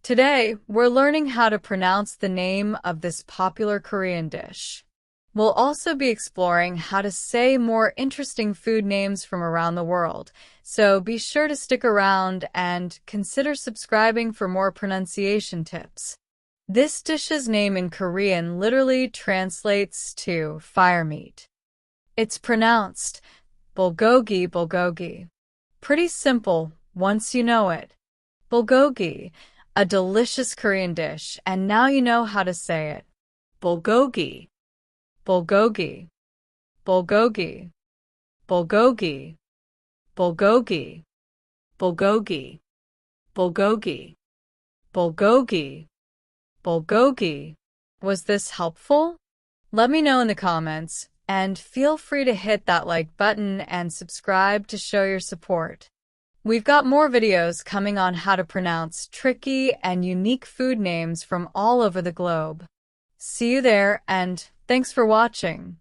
Today, we're learning how to pronounce the name of this popular Korean dish. We'll also be exploring how to say more interesting food names from around the world, so be sure to stick around and consider subscribing for more pronunciation tips. This dish's name in Korean literally translates to fire meat. It's pronounced bulgogi bulgogi. Pretty simple once you know it. Bulgogi, a delicious Korean dish, and now you know how to say it. Bulgogi, bulgogi, bulgogi, bulgogi, bulgogi, bulgogi, bulgogi, bulgogi, bulgogi. Was this helpful? Let me know in the comments, and feel free to hit that like button and subscribe to show your support. We've got more videos coming on how to pronounce tricky and unique food names from all over the globe. See you there, and thanks for watching.